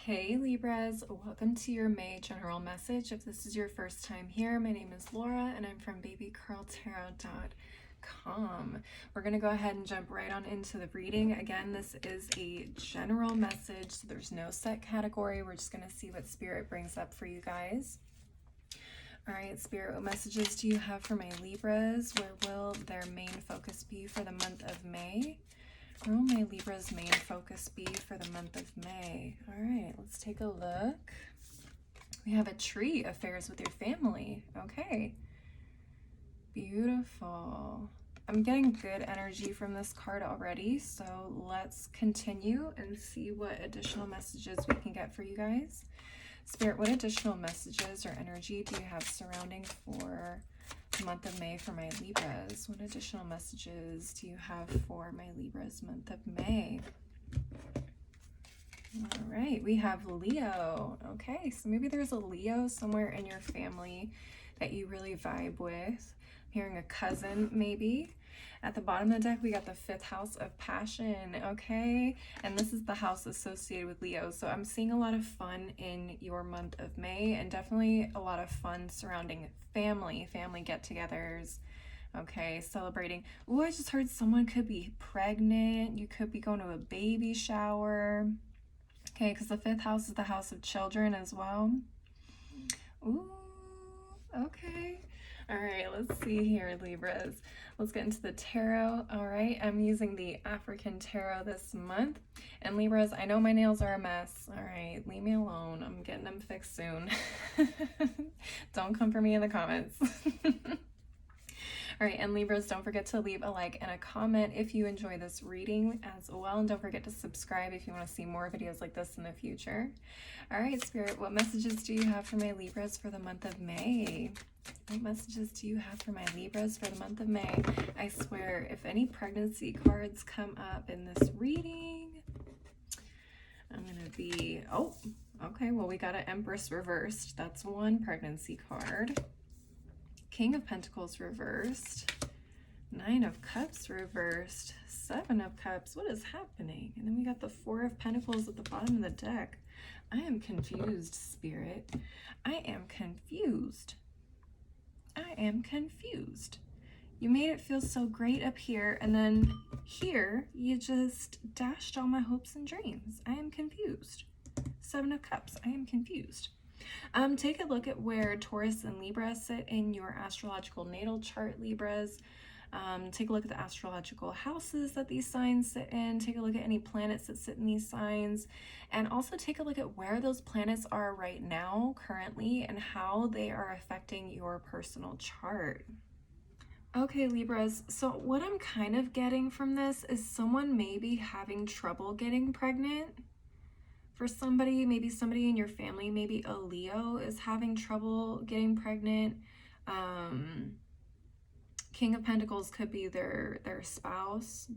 Hey Libras, welcome to your May general message. If this is your first time here, my name is Laura and I'm from babycurltarot.com. We're going to go ahead and jump right on into the reading. Again, this is a general message, so there's no set category. We're just going to see what Spirit brings up for you guys. All right, Spirit, what messages do you have for my Libras? Where will their main focus be for the month of May? Where will my Libra's main focus be for the month of May? All right, let's take a look. We have a tree, affairs with your family. Okay, beautiful. I'm getting good energy from this card already, so let's continue and see what additional messages we can get for you guys. Spirit, what additional messages or energy do you have surrounding for the month of May for my Libras? What additional messages do you have for my Libras month of May? All right, we have Leo. Okay, so maybe there's a Leo somewhere in your family that you really vibe with. I'm hearing a cousin maybe. At the bottom of the deck, we got the 5th house of passion, okay? And this is the house associated with Leo. So I'm seeing a lot of fun in your month of May and definitely a lot of fun surrounding family get-togethers, okay? Celebrating. Ooh, I just heard someone could be pregnant. You could be going to a baby shower, okay? Because the 5th house is the house of children as well. Ooh, okay. All right, let's see here, Libras. Let's get into the tarot. All right, I'm using the African tarot this month. And Libras, I know my nails are a mess. All right, leave me alone. I'm getting them fixed soon. Don't come for me in the comments. All right, and Libras, don't forget to leave a like and a comment if you enjoy this reading as well. And don't forget to subscribe if you want to see more videos like this in the future. All right, Spirit, what messages do you have for my Libras for the month of May? What messages do you have for my Libras for the month of May? I swear, if any pregnancy cards come up in this reading, I'm going to be... Oh, okay, well, we got an Empress reversed. That's one pregnancy card. King of Pentacles reversed. 9 of Cups reversed. 7 of Cups. What is happening? And then we got the 4 of Pentacles at the bottom of the deck. I am confused, Spirit. I am confused. I am confused. You made it feel so great up here, and then here you just dashed all my hopes and dreams. I am confused. 7 of Cups. I am confused. Take a look at where Taurus and Libra sit in your astrological natal chart, Libras. Take a look at the astrological houses that these signs sit in. Take a look at any planets that sit in these signs. And also take a look at where those planets are right now, currently, and how they are affecting your personal chart. Okay, Libras, so what I'm kind of getting from this is someone may be having trouble getting pregnant. For somebody, maybe somebody in your family, maybe a Leo is having trouble getting pregnant. King of Pentacles could be their spouse.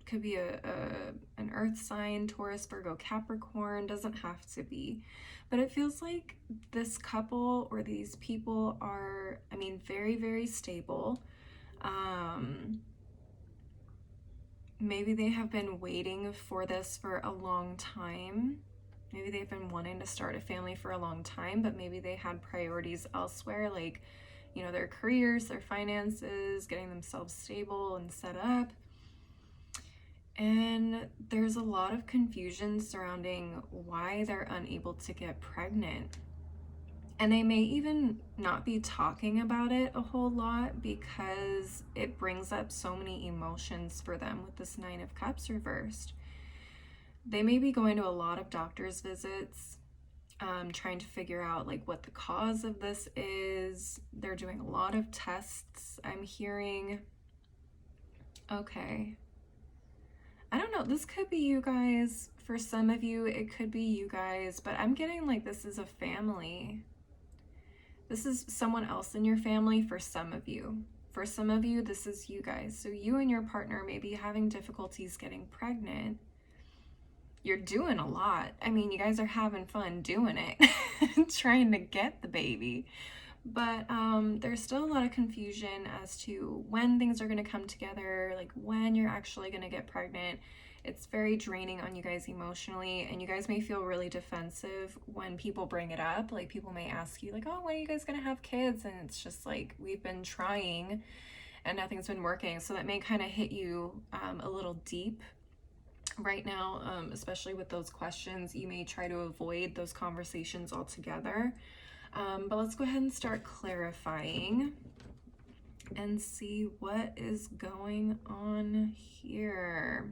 Could be an earth sign, Taurus, Virgo, Capricorn, doesn't have to be. But it feels like this couple or these people are, I mean, very, very stable. Maybe they have been waiting for this for a long time. Maybe they've been wanting to start a family for a long time, but maybe they had priorities elsewhere, like, you know, their careers, their finances, getting themselves stable and set up. And there's a lot of confusion surrounding why they're unable to get pregnant. And they may even not be talking about it a whole lot because it brings up so many emotions for them with this 9 of Cups reversed. They may be going to a lot of doctor's visits, trying to figure out like what the cause of this is. They're doing a lot of tests, I'm hearing. Okay. I don't know, this could be you guys. For some of you, it could be you guys, but I'm getting like this is a family. This is someone else in your family for some of you. For some of you, this is you guys. So you and your partner may be having difficulties getting pregnant. You're doing a lot. I mean, you guys are having fun doing it, trying to get the baby. But there's still a lot of confusion as to when things are going to come together, like when you're actually going to get pregnant. It's very draining on you guys emotionally, and you guys may feel really defensive when people bring it up. Like, people may ask you, like, oh, when are you guys gonna have kids? And it's just like, we've been trying and nothing's been working. So that may kind of hit you a little deep right now, especially with those questions. You may try to avoid those conversations altogether. But let's go ahead and start clarifying and see what is going on here.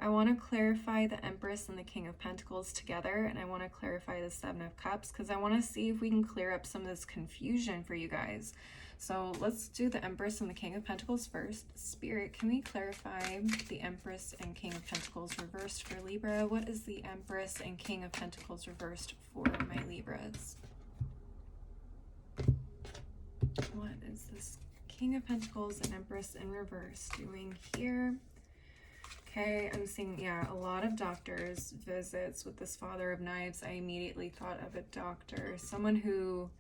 I want to clarify the Empress and the King of Pentacles together, and I want to clarify the Seven of Cups because I want to see if we can clear up some of this confusion for you guys. So let's do the Empress and the King of Pentacles first. Spirit, can we clarify the Empress and King of Pentacles reversed for Libra? What is the Empress and King of Pentacles reversed for my Libras? What is this King of Pentacles and Empress in reverse doing here? Okay, I'm seeing, yeah, a lot of doctor's visits with this Father of Knives. I immediately thought of a doctor, someone who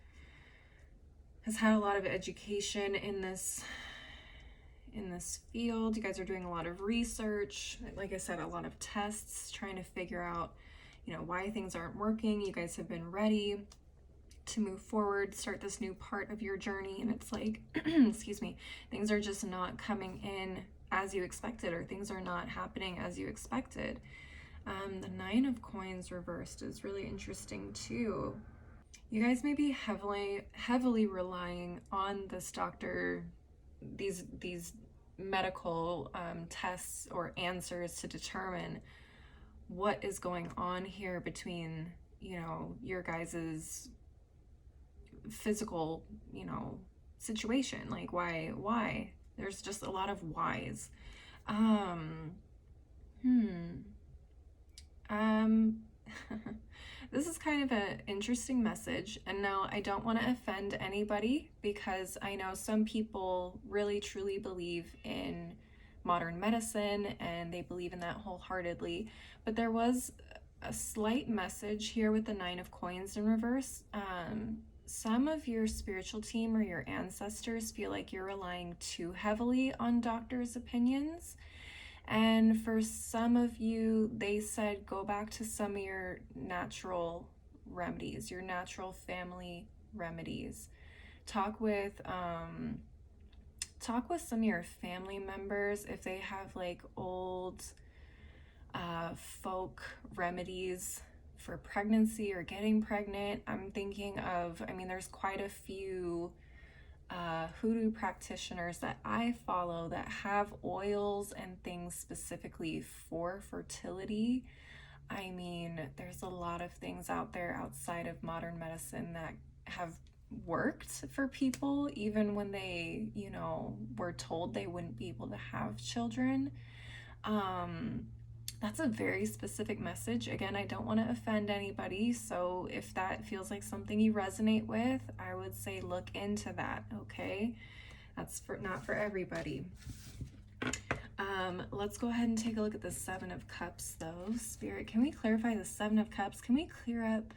has had a lot of education in this field. You guys are doing a lot of research, like I said, a lot of tests, trying to figure out, you know, why things aren't working. You guys have been ready to move forward, start this new part of your journey, and it's like, excuse me, things are just not coming in as you expected, or things are not happening as you expected. The Nine of Coins reversed is really interesting too. You guys may be heavily relying on this doctor, these medical tests or answers to determine what is going on here between, you know, your guys's physical, you know, situation. Like, why? There's just a lot of whys. This is kind of an interesting message, and now I don't want to offend anybody because I know some people really truly believe in modern medicine and they believe in that wholeheartedly, but there was a slight message here with the Nine of Coins in reverse. Some of your spiritual team or your ancestors feel like you're relying too heavily on doctors' opinions. And for some of you, they said go back to some of your natural remedies, your natural family remedies. Talk with some of your family members if they have like old folk remedies for pregnancy or getting pregnant. I'm thinking of, I mean, there's quite a few hoodoo practitioners that I follow that have oils and things specifically for fertility. I mean, there's a lot of things out there outside of modern medicine that have worked for people even when they, you know, were told they wouldn't be able to have children. That's a very specific message. Again, I don't want to offend anybody, so if that feels like something you resonate with, I would say look into that, okay? That's not for everybody. Let's go ahead and take a look at the Seven of Cups, though. Spirit, can we clarify the Seven of Cups? Can we clear up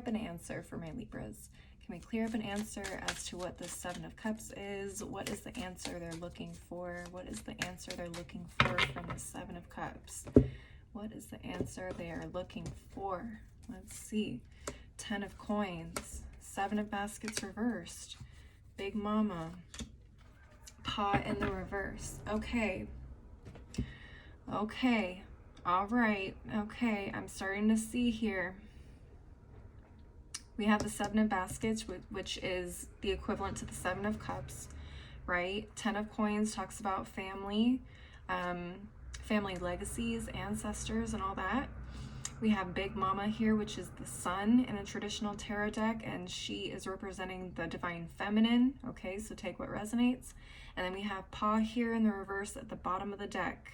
an answer for my Libras? Can we clear up an answer as to what the Seven of Cups is? What is the answer they're looking for? What is the answer they're looking for from the Seven of Cups? What is the answer they are looking for? Let's see. 10 of Coins. 7 of Baskets reversed. Big Mama. Paw in the reverse. Okay. Okay. All right. Okay. I'm starting to see here. We have the 7 of Baskets, which is the equivalent to the 7 of Cups, right? 10 of Coins talks about family, family legacies, ancestors, and all that. We have Big Mama here, which is the Sun in a traditional tarot deck, and she is representing the divine feminine. Okay, so take what resonates. And then we have Paw here in the reverse at the bottom of the deck,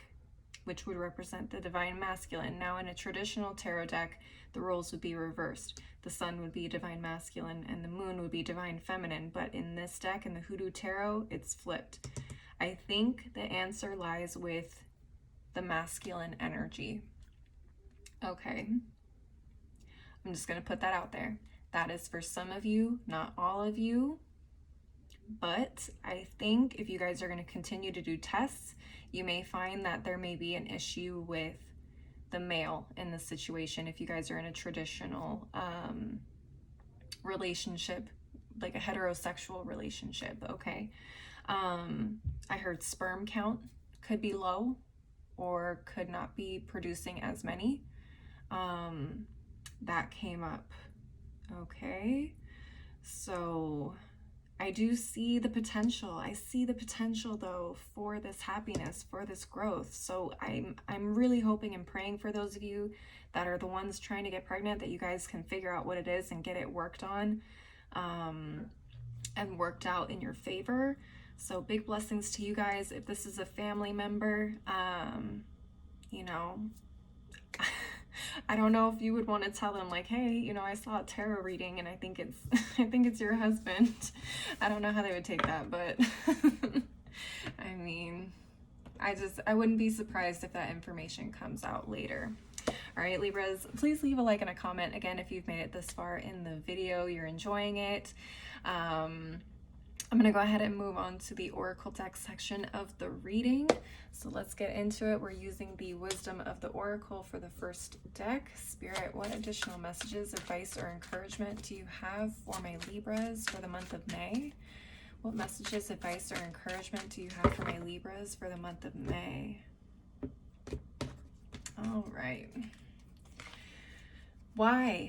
which would represent the divine masculine. Now, in a traditional tarot deck, the roles would be reversed. The Sun would be divine masculine and the Moon would be divine feminine. But in this deck, in the Hoodoo Tarot, it's flipped. I think the answer lies with the masculine energy. Okay. I'm just going to put that out there. That is for some of you, not all of you. But I think if you guys are going to continue to do tests, You may find that there may be an issue with the male in the situation if you guys are in a traditional relationship, like a heterosexual relationship, okay? I heard sperm count could be low or could not be producing as many. That came up, okay? So I do see the potential. I see the potential though for this happiness, for this growth. So I'm really hoping and praying for those of you that are the ones trying to get pregnant, that you guys can figure out what it is and get it worked on and worked out in your favor. So big blessings to you guys. If this is a family member, you know, I don't know if you would want to tell them like, hey, you know, I saw a tarot reading and I think it's I think it's your husband. I don't know how they would take that, but I mean, I wouldn't be surprised if that information comes out later. All right, Libras, please leave a like and a comment. Again, if you've made it this far in the video, you're enjoying it. I'm going to go ahead and move on to the Oracle deck section of the reading. So let's get into it. We're using the Wisdom of the Oracle for the first deck. Spirit, what additional messages, advice, or encouragement do you have for my Libras for the month of May? What messages, advice, or encouragement do you have for my Libras for the month of May? All right. Why?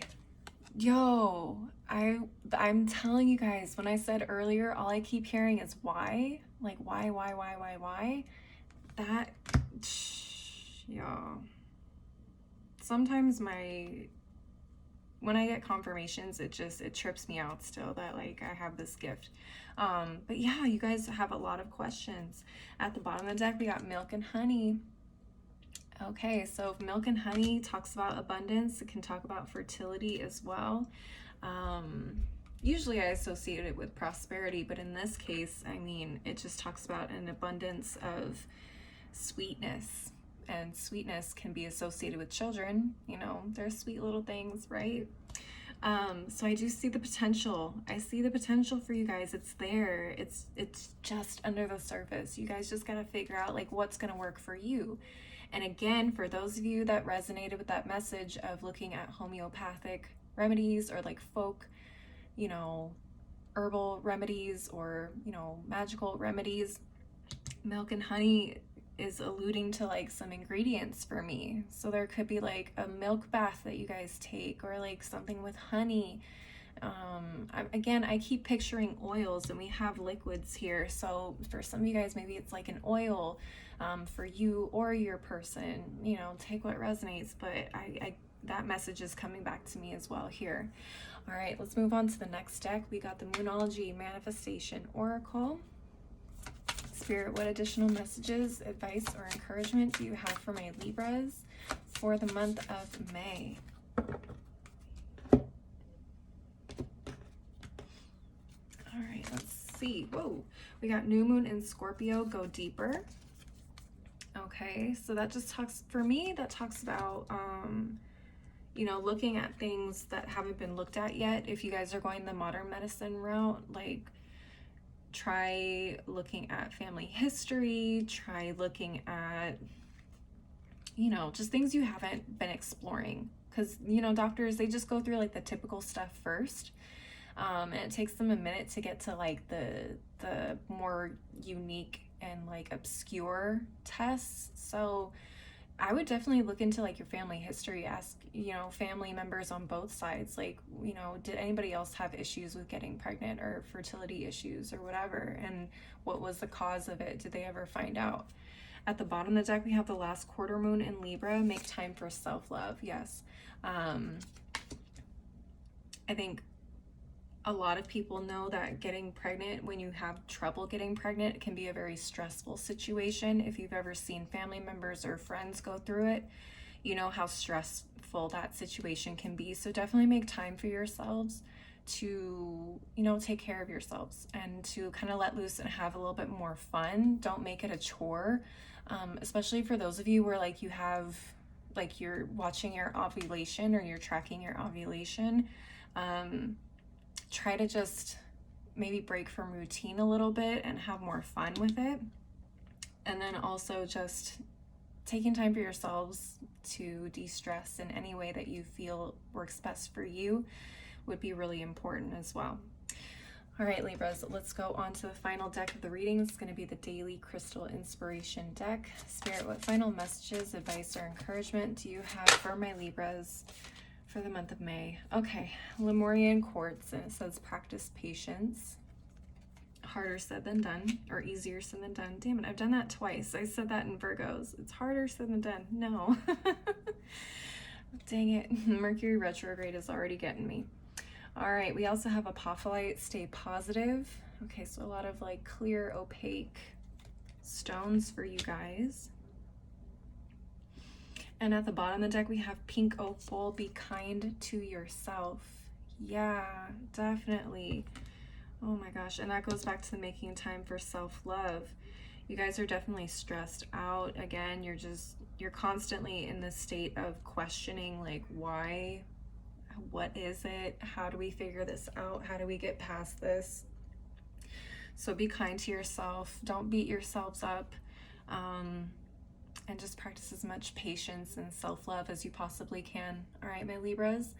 Yo, I'm telling you guys, when I said earlier, all I keep hearing is why. Like, why? That, y'all. Sometimes when I get confirmations, it trips me out still that like I have this gift. But yeah, you guys have a lot of questions. At the bottom of the deck, we got milk and honey. Okay, so if milk and honey talks about abundance, it can talk about fertility as well. Usually I associate it with prosperity, but in this case, I mean, it just talks about an abundance of sweetness. And sweetness can be associated with children. You know, they're sweet little things, right? So I do see the potential. I see the potential for you guys. It's there. It's just under the surface. You guys just got to figure out like what's going to work for you. And again, for those of you that resonated with that message of looking at homeopathic remedies or like folk, you know, herbal remedies or, you know, magical remedies, milk and honey is alluding to like some ingredients for me. So there could be like a milk bath that you guys take or like something with honey. Again, I keep picturing oils and we have liquids here. So for some of you guys, maybe it's like an oil for you or your person, you know, take what resonates, but that message is coming back to me as well here. All right, let's move on to the next deck. We got the Moonology Manifestation Oracle. Spirit, what additional messages, advice, or encouragement do you have for my Libras for the month of May? All right, let's see. Whoa, we got New Moon in Scorpio, go deeper. Okay, so that just talks, for me, that talks about, you know, looking at things that haven't been looked at yet. If you guys are going the modern medicine route, like try looking at family history, try looking at, you know, just things you haven't been exploring. Because, you know, doctors, they just go through like the typical stuff first. And it takes them a minute to get to like the more unique and like obscure tests. So I would definitely look into like your family history, ask, you know, family members on both sides, like, you know, did anybody else have issues with getting pregnant or fertility issues or whatever? And what was the cause of it? Did they ever find out? At the bottom of the deck, we have the last quarter moon in Libra, make time for self-love. Yes. I think a lot of people know that getting pregnant, when you have trouble getting pregnant, it can be a very stressful situation. If you've ever seen family members or friends go through it, you know how stressful that situation can be. So definitely make time for yourselves to, you know, take care of yourselves and to kind of let loose and have a little bit more fun. Don't make it a chore, especially for those of you where like you have, like you're watching your ovulation or you're tracking your ovulation. Try to just maybe break from routine a little bit and have more fun with it. And then also just taking time for yourselves to de-stress in any way that you feel works best for you would be really important as well. All right, Libras, let's go on to the final deck of the reading. It's going to be the Daily Crystal Inspiration deck. Spirit, what final messages, advice, or encouragement do you have for my Libras for the month of May? Okay, Lemurian Quartz, and it says practice patience. Harder said than done, or easier said than done. Damn it, I've done that twice. I said that in Virgos. It's harder said than done. No. Dang it. Mercury retrograde is already getting me. All right, we also have Apophyllite, stay positive. Okay, so a lot of like clear, opaque stones for you guys. And at the bottom of the deck, we have Pink Opal, be kind to yourself. Yeah, definitely. Oh my gosh, and that goes back to making time for self-love. You guys are definitely stressed out. Again, you're constantly in this state of questioning, like, why? What is it? How do we figure this out? How do we get past this? So be kind to yourself. Don't beat yourselves up. And just practice as much patience and self-love as you possibly can. All right, my Libras,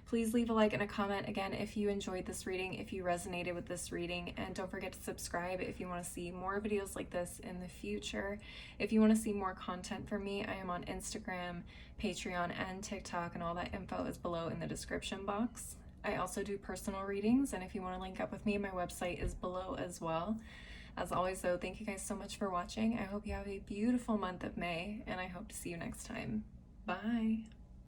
please leave a like and a comment again if you enjoyed this reading, if you resonated with this reading, and don't forget to subscribe if you want to see more videos like this in the future. If you want to see more content from me, I am on Instagram, Patreon, and TikTok, and all that info is below in the description box. I also do personal readings, and if you want to link up with me, my website is below as well. As always, though, thank you guys so much for watching. I hope you have a beautiful month of May, and I hope to see you next time. Bye!